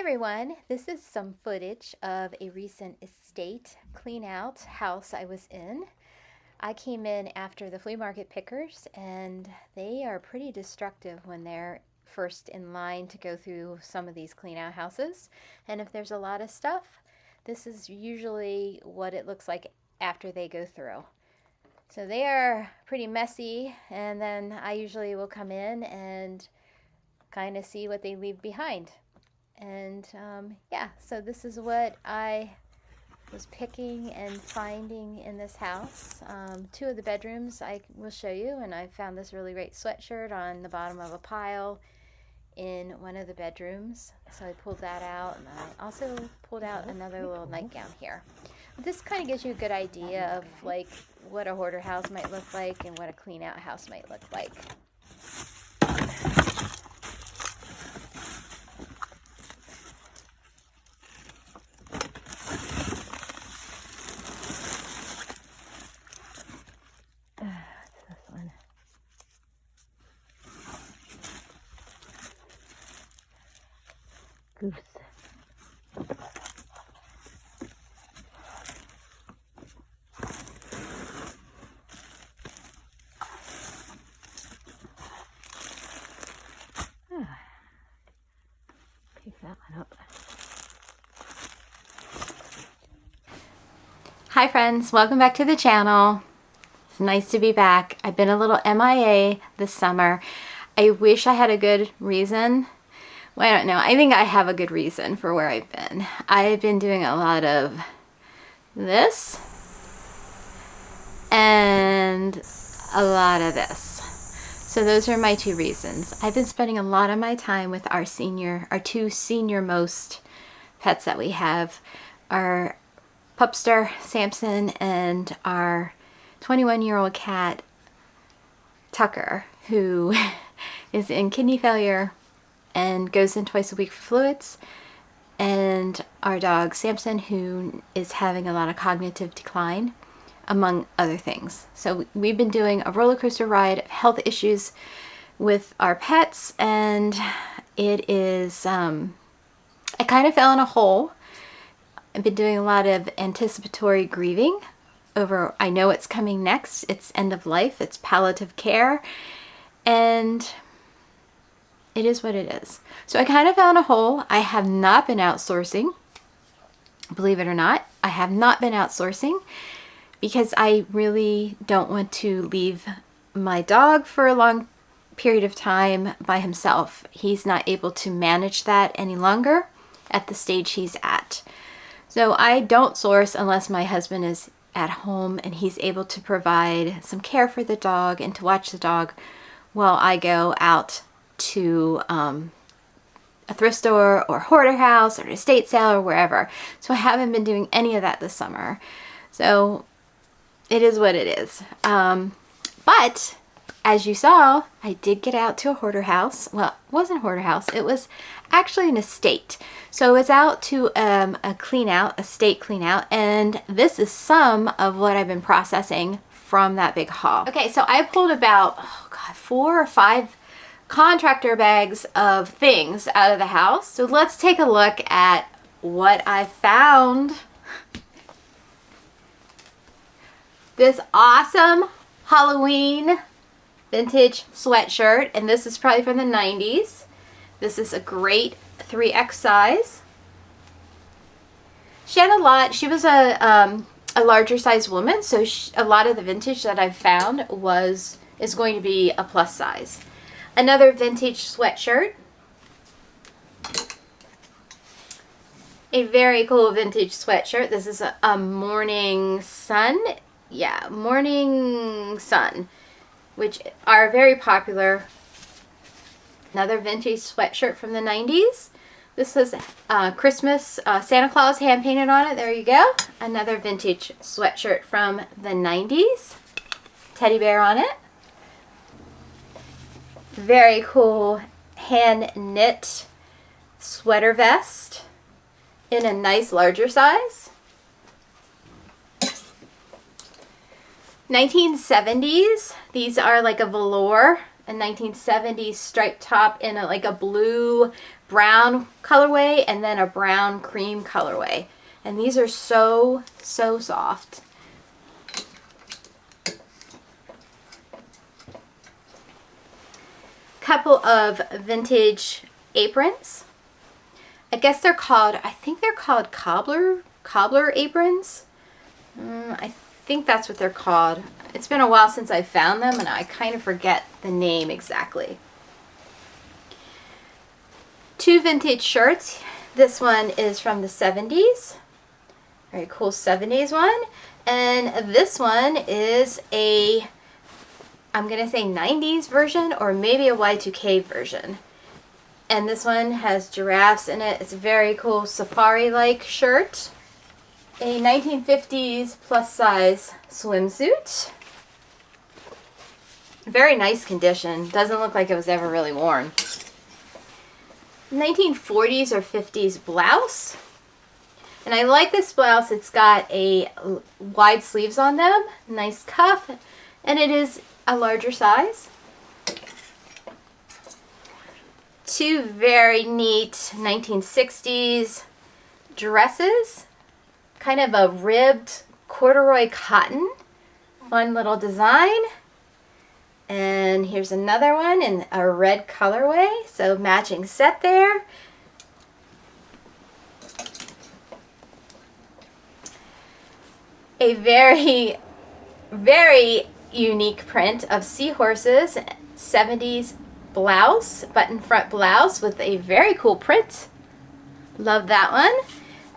everyone, this is some footage of a recent estate clean out house I was in. I came in after the flea market pickers, and they are pretty destructive when they're first in line to go through some of these clean out houses. And if there's a lot of stuff, this is usually what it looks like after they go through. So they are pretty messy, and then I usually will come in and kind of see what they leave behind. And yeah, so this is what I was picking and finding in this house. Two of the bedrooms I will show you, and I found this really great sweatshirt on the bottom of a pile in one of the bedrooms. So I pulled that out, and I also pulled out another little nightgown here. This kind of gives you a good idea of like what a hoarder house might look like and what a clean out house might look like. Goose. Pick that one up. Hi friends, welcome back to the channel. It's nice to be back. I've been a little MIA this summer. I wish I had a good reason. Well, I don't know. I think I have a good reason for where I've been. I've been doing a lot of this and a lot of this. So those are my two reasons. I've been spending a lot of my time with our two senior most pets that we have. Our pupster, Samson, and our 21-year-old cat, Tucker, who is in kidney failure and goes in twice a week for fluids, and our dog Samson, who is having a lot of cognitive decline, among other things. So we've been doing a roller coaster ride of health issues with our pets, and it is, I kind of fell in a hole. I've been doing a lot of anticipatory grieving over, I know it's coming next, it's end of life, it's palliative care, and it is what it is. So I kind of fell in a hole. I have not been outsourcing. Believe it or not, I have not been outsourcing because I really don't want to leave my dog for a long period of time by himself. He's not able to manage that any longer at the stage he's at. So I don't source unless my husband is at home and he's able to provide some care for the dog and to watch the dog while I go out to a thrift store or hoarder house or an estate sale or wherever. So I haven't been doing any of that this summer. So it is what it is. But as you saw, I did get out to a hoarder house. Well, it wasn't a hoarder house. It was actually an estate. So I was out to a clean out, estate clean out, and this is some of what I've been processing from that big haul. Okay, so I pulled about, 4 or 5 contractor bags of things out of the house. So let's take a look at what I found. This awesome Halloween vintage sweatshirt, and this is probably from the 90s. This is a great 3X size. She had a lot. She was a larger size woman, so a lot of the vintage that I've found is going to be a plus size. Another vintage sweatshirt. A very cool vintage sweatshirt. This is a Morning Sun. Yeah, Morning Sun, which are very popular. Another vintage sweatshirt from the 90s. This was Christmas, Santa Claus hand painted on it. There you go. Another vintage sweatshirt from the 90s. Teddy bear on it. Very cool hand knit sweater vest in a nice larger size. 1970s. These are like a velour a 1970s striped top in like a blue brown colorway and then a brown cream colorway. And these are so soft. Couple of vintage aprons. I guess they're called, I think they're called cobbler aprons. I think that's what they're called. It's been a while since I found them and I kind of forget the name exactly. Two vintage shirts. This one is from the 70s. Very cool 70s one. And this one is a, I'm going to say 90s version or maybe a Y2K version. And this one has giraffes in it. It's a very cool safari-like shirt. A 1950s plus size swimsuit. Very nice condition. Doesn't look like it was ever really worn. 1940s or 50s blouse. And I like this blouse. It's got a wide sleeves on them. Nice cuff. And it is a larger size. Two very neat 1960s dresses. Kind of a ribbed corduroy cotton. Fun little design. And here's another one in a red colorway. So matching set there. A very, very unique print of seahorses. 70s blouse, button front blouse with a very cool print. Love that one.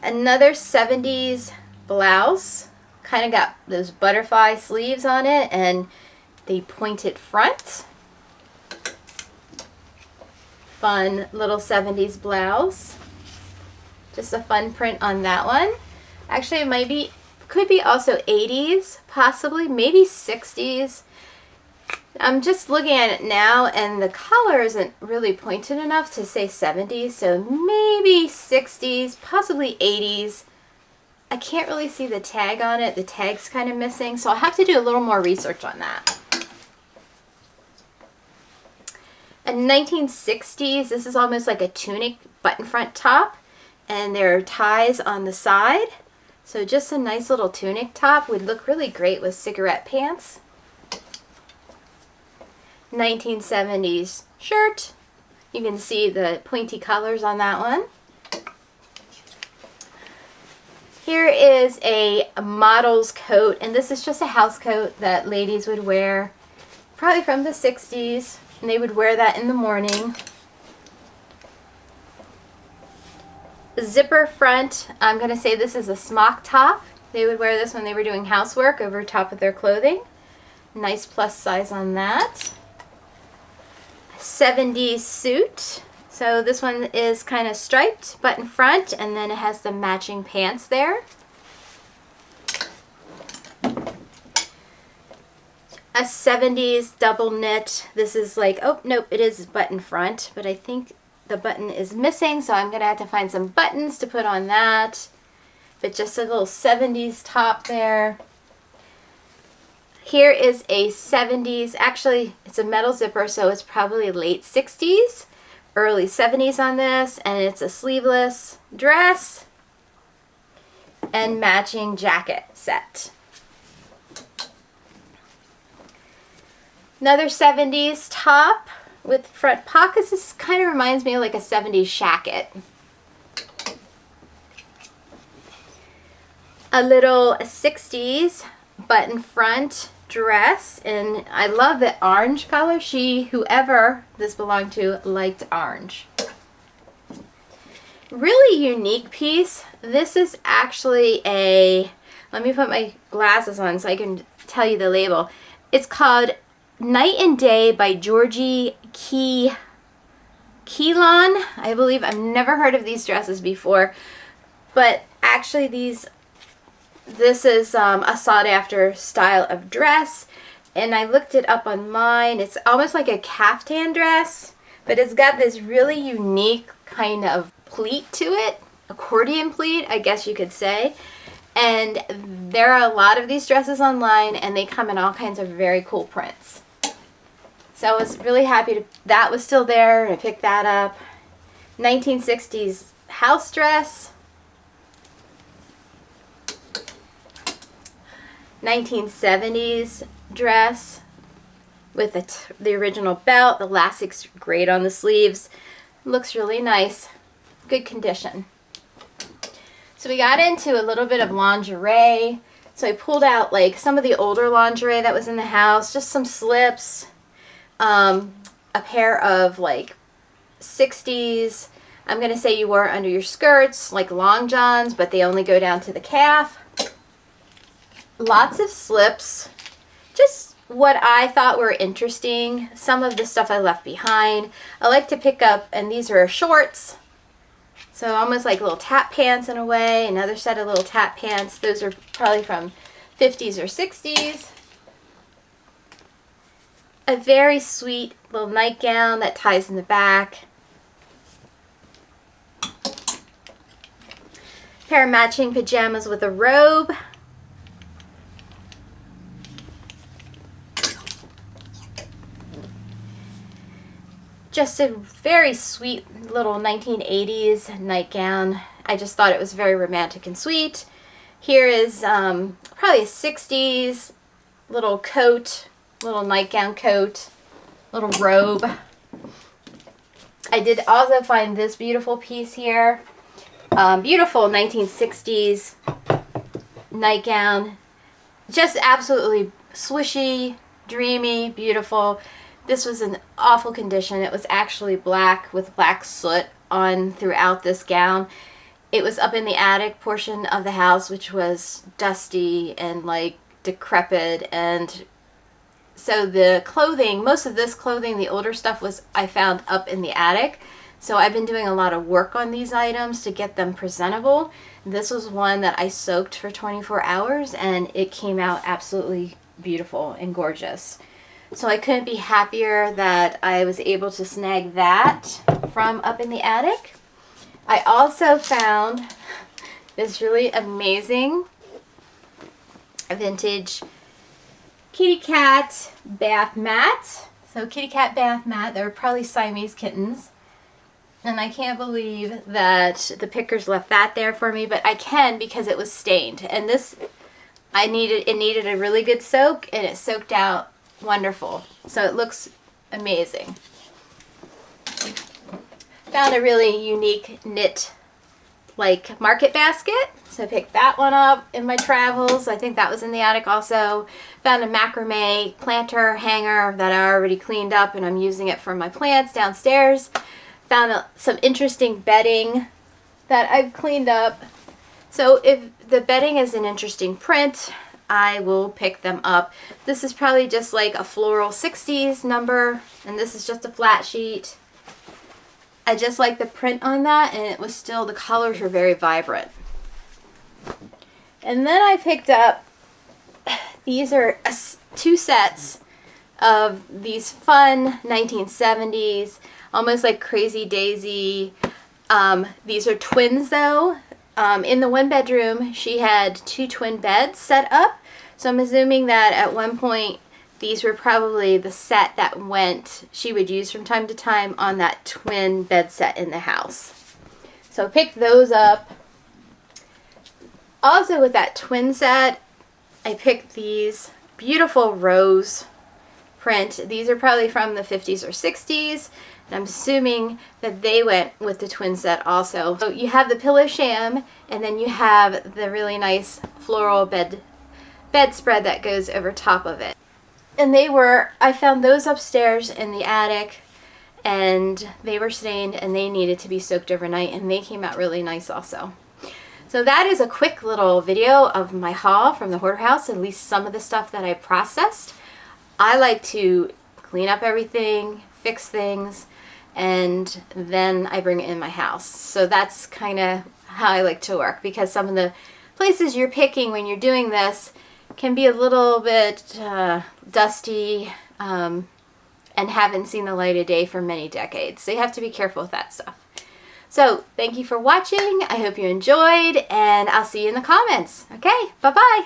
Another 70s blouse, kind of got those butterfly sleeves on it and the pointed front. Fun little 70s blouse. Just a fun print on that one. Actually, it could be also 80s, possibly, maybe 60s. I'm just looking at it now and the color isn't really pointed enough to say 70s, so maybe 60s, possibly 80s. I can't really see the tag on it. The tag's kind of missing, so I'll have to do a little more research on that. A 1960s, this is almost like a tunic button front top, and there are ties on the side. So just a nice little tunic top would look really great with cigarette pants. 1970s shirt. You can see the pointy colors on that one. Here is a model's coat, and this is just a house coat that ladies would wear, probably from the 60s, and they would wear that in the morning. Zipper front, I'm going to say this is a smock top. They would wear this when they were doing housework over top of their clothing. Nice plus size on that. 70s suit. So this one is kind of striped, button front, and then it has the matching pants there. A 70s double knit. This is like, oh, nope, it is button front, but I think the button is missing, so I'm going to have to find some buttons to put on that. But just a little 70s top there. Here is a 70s, actually it's a metal zipper, so it's probably late 60s, early 70s on this, and it's a sleeveless dress and matching jacket set. Another 70s top with front pockets. This kind of reminds me of like a 70s shacket. A little 60s button front dress, and I love the orange color. Whoever this belonged to, liked orange. Really unique piece. This is actually a, let me put my glasses on so I can tell you the label. It's called Night and Day by Georgie Keelan, I believe. I've never heard of these dresses before, but actually this is a sought after style of dress, and I looked it up online. It's almost like a caftan dress, but it's got this really unique kind of pleat to it, accordion pleat, I guess you could say. And there are a lot of these dresses online, and they come in all kinds of very cool prints. So I was really happy that was still there, and I picked that up. 1960s house dress. 1970s dress with the original belt. The elastic's great on the sleeves. Looks really nice. Good condition. So we got into a little bit of lingerie. So I pulled out like some of the older lingerie that was in the house, just some slips, a pair of like 60s, I'm going to say you wore under your skirts, like long johns, but they only go down to the calf. Lots of slips, just what I thought were interesting. Some of the stuff I left behind. I like to pick up, and these are shorts, so almost like little tap pants in a way. Another set of little tap pants. Those are probably from 50s or 60s. A very sweet little nightgown that ties in the back. Pair of matching pajamas with a robe. Just a very sweet little 1980s nightgown. I just thought it was very romantic and sweet. Here is probably a 60s little coat, little nightgown coat, little robe. I did also find this beautiful piece here. Beautiful 1960s nightgown. Just absolutely swishy, dreamy, beautiful. This was in awful condition. It was actually black with black soot on throughout this gown. It was up in the attic portion of the house, which was dusty and like decrepit, and so the clothing, most of this clothing, the older stuff, was I found up in the attic. So I've been doing a lot of work on these items to get them presentable. This was one that I soaked for 24 hours and it came out absolutely beautiful and gorgeous. So I couldn't be happier that I was able to snag that from up in the attic. I also found this really amazing vintage kitty cat bath mat. So kitty cat bath mat, they were probably Siamese kittens. And I can't believe that the pickers left that there for me, but I can because it was stained. And this, it needed a really good soak, and it soaked out wonderful. So it looks amazing. Found a really unique knit like market basket. So I picked that one up in my travels. I think that was in the attic also. Found a macrame planter hanger that I already cleaned up and I'm using it for my plants downstairs. Found some interesting bedding that I've cleaned up. So if the bedding is an interesting print, I will pick them up. This is probably just like a floral 60s number, and this is just a flat sheet. I just like the print on that, and it was still, the colors were very vibrant. And then I picked up, these are two sets of these fun 1970s, almost like Crazy Daisy. These are twins though. In the one bedroom, she had two twin beds set up. So I'm assuming that at one point, these were probably the set that she would use from time to time on that twin bed set in the house. So I picked those up. Also with that twin set, I picked these beautiful rose print. These are probably from the 50s or 60s. And I'm assuming that they went with the twin set also. So you have the pillow sham, and then you have the really nice floral bedspread that goes over top of it. And I found those upstairs in the attic, and they were stained and they needed to be soaked overnight, and they came out really nice also. So that is a quick little video of my haul from the hoarder house, at least some of the stuff that I processed. I like to clean up everything, fix things, and then I bring it in my house. So that's kind of how I like to work, because some of the places you're picking when you're doing this can be a little bit dusty and haven't seen the light of day for many decades. So you have to be careful with that stuff. So thank you for watching. I hope you enjoyed, and I'll see you in the comments. Okay, bye-bye.